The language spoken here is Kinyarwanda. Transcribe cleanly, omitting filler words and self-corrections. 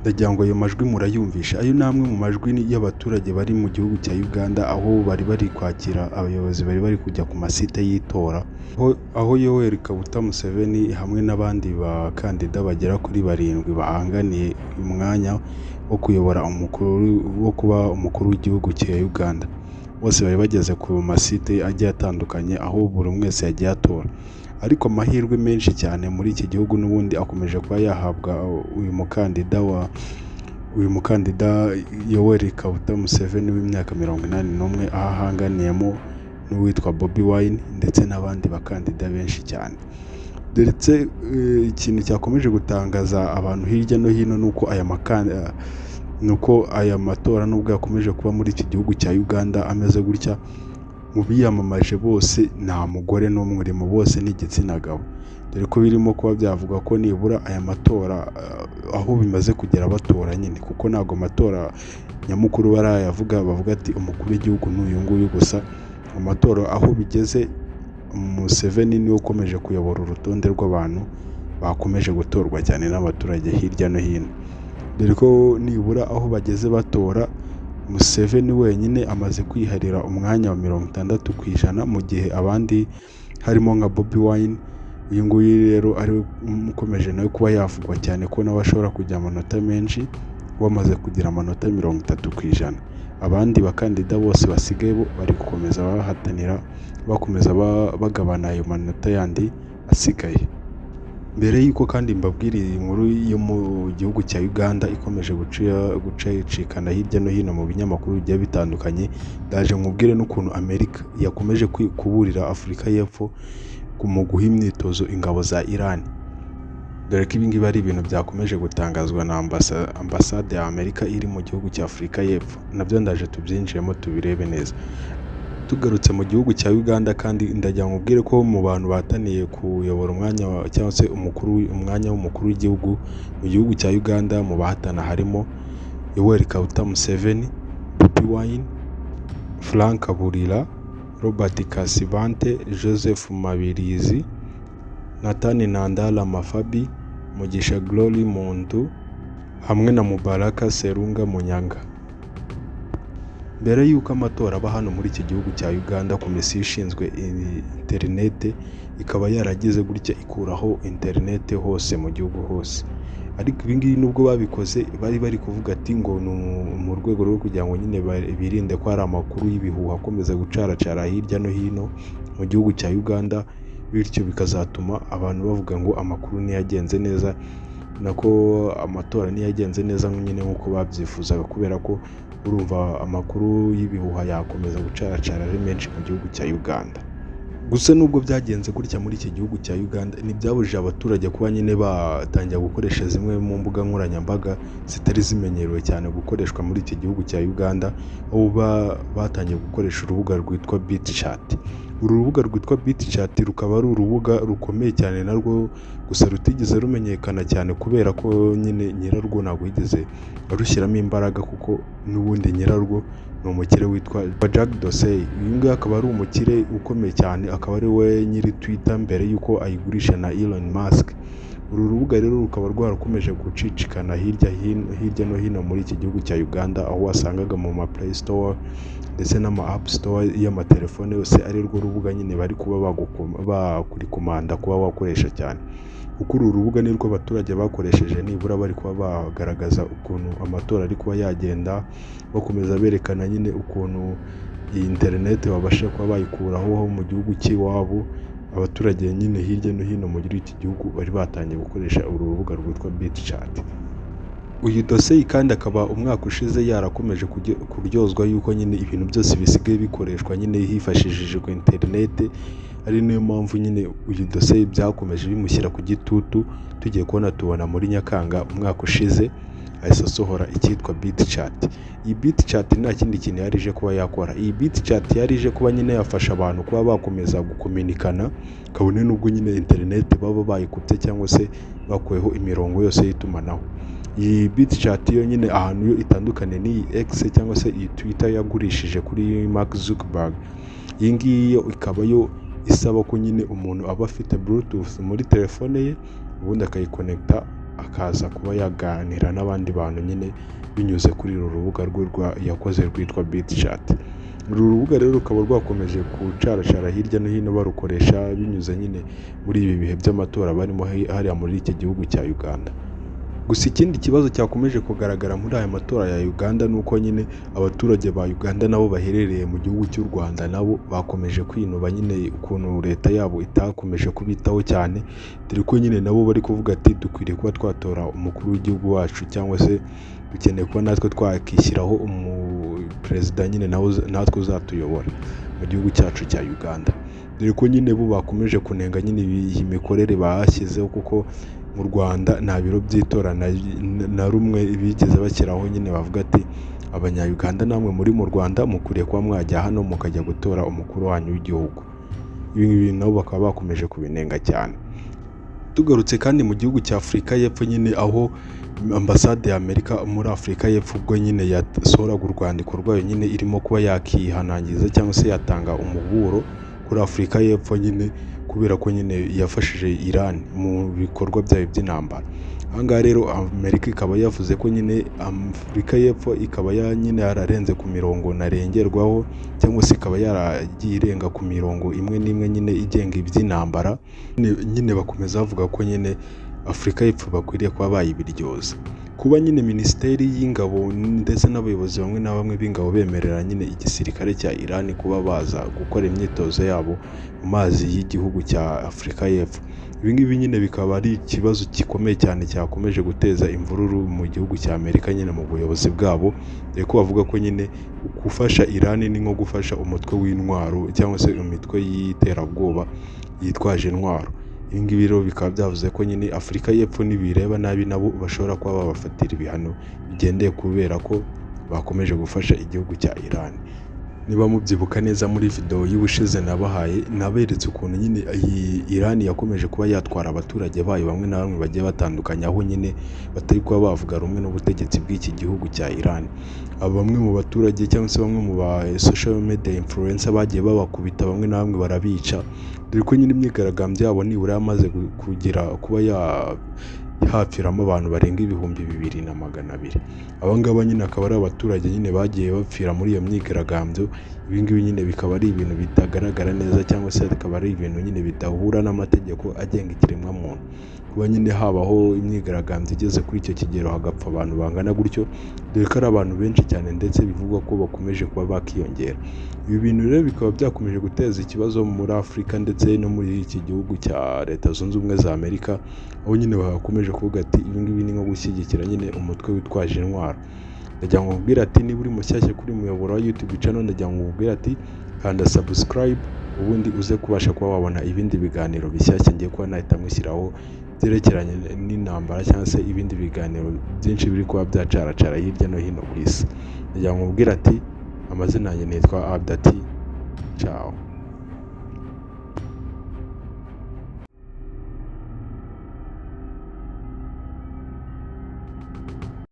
ndagira ngo ayo majwi murayumvisha. Ayo ni amwe mu majwi y'abaturage bari mu gihugu cya Uganda, aho bari kwakira abayobozi bari kujya ku masite y'itora, aho Yoweri Kaguta Museveni hamwe n'abandi bakandida bagera kuri 7 bahanganiye umwanya wo kuyobora wo kuba umukuru w'igihugu cya Uganda. Bose bari bageze ku masite agiye atandukanye, aho buri umwe wese yagiye atora, ariko amahirwe menshi cyane muri iki gihugu n'ubundi akomeje kuba yahabwa uyu mukandida Yoweri Kaguta Museveni w'imyaka 81, aho ahanganiyemo n'uwitwa Bobi Wine ndetse n'abandi bakandida benshi cyane. Ndetse ikintu cyakomeje gutangaza abantu hirya no hino nuko aya matora nubwo yakomeje kuba muri iki gihugu cya Uganda ameze gutya, mu biyamamaje bose nta mugore n'umwe urimo, bose ni igitsina gabo, dore ko birimo kuba byavuga ko nibura aya matora aho bimaze kugera batora nyine, kuko ntabwo amatora nyamukuru barayavuga, bavuga ati umukuru w'igihugu ni uyu nguyu gusa. Amatora aho bigeze, Museveni niwe ukomeje kuyobora urutonde rw'abantu bakomeje gutorwa cyane n'abaturage hirya no hino, dore ko nibura aho bageze batora, Museveni wenyine amaze kwiharira umwanya wa 60%, mu gihe abandi harimo nka Bobi Wine, uyu nguyu rero ari ukomeje nawe kuba yavugwa cyane ko nawe ashobora kujya amanota menshi, wamaze kugira amanota 30%. Abandi bakandida bose basigaye bo bari gukomeza bahatanira, bakomeza bagabana ayo manota yandi asigaye. Mbere y'uko kandi mbabwiriye inkuru yo mu gihugu cya Uganda ikomeje gucicikana hirya no hino mu binyamakuru bigiye bitandukanye, ndaje nkubwire n'ukuntu Amerika yakomeje kuburira Afurika y'Epfo mu guha imyitozo ingabo za Iran, dore ko ibingibi ari ibintu byakomeje gutangazwa na ambasade ya Amerika iri mu gihugu cya Afurika y'Epfo. Nabyo ndaje tubyinjiremo tubirebe neza. Tugarutse mu gihugu cya Uganda kandi ndagira ngo nkubwire ko mu bantu bataniye kuyobora umwanya cyangwa se umwanya w'umukuru w'igihugu mu gihugu cya Uganda, mu bahatana harimo Yoweri Kaguta Museveni, Bobi Wine, Frank Burira, Robert Kasibante, Joseph Mabirizi, Nathan Nandala Mafabi, Mugisha Glory Muntu hamwe na Mubaraka Serunga Munyanga. Mbere y'uko amatora aba hano muri iki gihugu cya Uganda, komisiyo ishinzwe interinete ikaba yaragize gutya ikuraho interinete hose mu gihugu hose, ariko ibingibi nubwo babikoze bari kuvuga ati ngo mu rwego rwo kugira ngo nyine birinde ko hari amakuru y'ibihuha akomeza gucaracara hirya no hino mu gihugu cya Uganda, bityo bikazatuma abantu bavuga ngo amakuru ntiyagenze neza, nako amatora ntiyagenze neza nyine nk'uko babyifuzaga, kubera ko urumva amakuru y'ibihuha yakomeza gucaracara ari menshi mu gihugu cya Uganda. Gusa nubwo byagenze gutya muri iki gihugu cya Uganda, ntibyabujije abaturage kuba nyine batangira gukoresha zimwe mu mbuga nkoranyambaga zitari zimenyerewe cyane gukoreshwa muri iki gihugu cya Uganda, aho batangiye gukoresha urubuga rwitwa BitChat. Uru rubuga rwitwa BitChat rukaba ari urubuga rukomeye cyane narwo, gusa rutigeze rumenyekana cyane kubera ko nyine nyirarwo ntabwo yigeze arushyiramo imbaraga, kuko n'ubundi nyirarwo ni umukire witwa Jack Dorsey. Uyu nguyu akaba ari umukire ukomeye cyane, akaba ari we nyiri Twitter mbere y'uko ayigurisha na Elon Musk. Uru rubuga rero rukaba rwarakomeje gucicikana hirya no hino muri iki gihugu cya Uganda, aho wasangaga mu ma Play Store ndetse n'ama App Store y'amatelefone yose ari rwo rubuga nyine bari kuba bakurikomanda kuba wakoresha cyane, kuko uru rubuga ni rwo abaturage bakoresheje nibura bari kuba bagaragaza ukuntu amatora ari kuba yagenda, bakomeza berekana nyine ukuntu iyi interinete babasha kuba bayikuraho mu gihugu cy'iwabo. Abaturage nyine hirya no hino muri iki gihugu bari batangiye gukoresha uru rubuga rwitwa BitChat. Uyu Dorsey kandi akaba umwaka ushize yarakomeje kuryozwa yuko nyine ibintu byose bisigaye bikoreshwa nyine hifashishijwe interinete, ari niyo mpamvu nyine uyu Dorsey byakomeje bimushyira ku gitutu. Tugiye tubona muri Nyakanga umwaka ushize ahise asohora icyitwa BitChat. Iyi BitChat nta kindi kintu yarije kuba yakora. Iyi BitChat yarije kuba nyine yafasha abantu kuba bakomeza gukominikana, kabone nubwo nyine interinete baba bayikutse cyangwa se bakuyeho imirongo yose y'itumanaho. Iyi BitChat yo nyine ahantu yo itandukanye n'iyi X cyangwa se iyi Twitter yagurishije kuri Mark Zuckerberg. Iyi ngiyi yo ikaba yo isaba ko nyine umuntu aba afite Bluetooth muri telefone ye, ubundi akayikonekta akaza kuba yaganira n'abandi bantu nyine binyuze kuri uru rubuga rwe yakoze rwitwa BitChat. Uru rubuga rero rukaba rwakomeje gucaracara hirya no hino barukoresha binyuze nyine muri ibi bihe by'amatora barimo hariya muri iki gihugu cya Uganda. Gusa ikindi kibazo cyakomeje kugaragara muri aya matora ya Uganda ni uko nyine abaturage ba Uganda nabo baherereye mu gihugu cy'u Rwanda nabo bakomeje kwinuba nyine ukuntu leta yabo itakomeje kubitaho cyane, dore ko nyine nabo bari kuvuga ati dukwiriye kuba twatora umukuru w'igihugu wacu, cyangwa se dukeneye kuba natwe twakishyiraho perezida nyine natwe uzatuyobora mu gihugu cyacu cya Uganda. Dore ko nyine bo bakomeje kunenga nyine iyi mikorere bashyizeho, kuko mu Rwanda nta biro by'itora na rumwe bigeze bashyiraho. Nyine bavuga ati abanya-Uganda namwe muri mu Rwanda mukwiriye kuba mwajya hano mukajya gutora umukuru wanyu w'igihugu. Ibi ngibi nabo bakaba bakomeje kubinenga cyane. Tugarutse kandi mu gihugu cya Afurika y'Epfo nyine, aho ambasade ya Amerika muri Afurika y'Epfo ubwo nyine yasohoraga urwandiko rwayo nyine irimo kuba yakihanangiza cyangwa se yatanga umuburo kuri Afurika y'Epfo nyine, kubera ko nyine yafashije Iran mu bikorwa byayo by'intambara. Aha ngaha rero Amerika ikaba yavuze ko nyine Afurika y'Epfo ikaba nyine yararenze ku mirongo ntarengerwaho, cyangwa se ikaba yaragiye irenga ku mirongo imwe n'imwe nyine igenga iby'intambara. Nyine bakomeza bavuga ko nyine Afurika y'Epfo bakwiriye kuba bayibiryoza. Kuba nyine Minisiteri y'Ingabo ndetse n'abayobozi bamwe na bamwe b'ingabo bemerera nyine igisirikare cya Iran kuba baza gukora imyitozo yabo mu mazi y'igihugu cya Afurika y'Epfo. Ibi ngibi nyine bikaba ari ikibazo gikomeye cyane cyakomeje guteza imvururu mu gihugu cya Amerika nyine mu buyobozi bwabo, dore ko bavuga ko nyine gufasha Iran ni nko gufasha umutwe w'intwaro cyangwa se imitwe y'iterabwoba yitwaje intwaro. Ibi ngibi rero bikaba byavuze ko nyine Afurika y'Epfo nibireba nabi nabo bashobora kuba babafatira ibihano bigendeye kubera ko bakomeje gufasha igihugu cya Iran. Niba mubyibuka neza muri video y'ubushize nabahaye, naberetse ukuntu nyine iyi Iran yakomeje kuba yatwara abaturage bayo bamwe na bamwe bagiye batandukanye, aho nyine batari kuba bavuga rumwe n'ubutegetsi bw'iki gihugu cya Iran. Bamwe mu baturage cyangwa se bamwe mu ba social media influencer bagiye babakubita, bamwe na bamwe barabica, dore ko nyine imyigaragambyo yabo nibura yamaze kuba hapfiramo abantu barenga 2,200. Aba ngaba nyine akaba ari abaturage nyine bagiye bapfira muri iyo myigaragambyo. Ibi ngibi nyine bikaba ari ibintu bitagaragara neza, cyangwa se bikaba ari ibintu nyine bidahura n'amategeko agenga ikiremwamuntu. Kuba nyine habaho imyigaragambyo igeze kuri icyo kigero hagapfa abantu bangana gutyo, dore ko ari abantu benshi cyane ndetse bivugwa ko bakomeje kuba bakiyongera. Ibi bintu rero bikaba byakomeje guteza ikibazo muri Afurika ndetse no muri iki gihugu cya Leta Zunze Ubumwe za Amerika, aho nyine bakomeje kuvuga ati ibi ngibi ni nko gushyigikira nyine umutwe witwaje intwaro. Ndagira ngo nkubwire ati niba uri mushyashya kuri muyoboro wa YouTube channel, ndagira ngo nkubwire ati kanda subscribe ubundi uze kubasha kuba wabona ibindi biganiro bishyashya ngiye kuba nahita mushyiraho byerekeranye n'intambara, cyangwa se ibindi biganiro byinshi biri kuba byacaracara hirya no hino ku isi. Ndagira ngo nkubwire ati amazina yanjye nitwa Abdati. Ciao.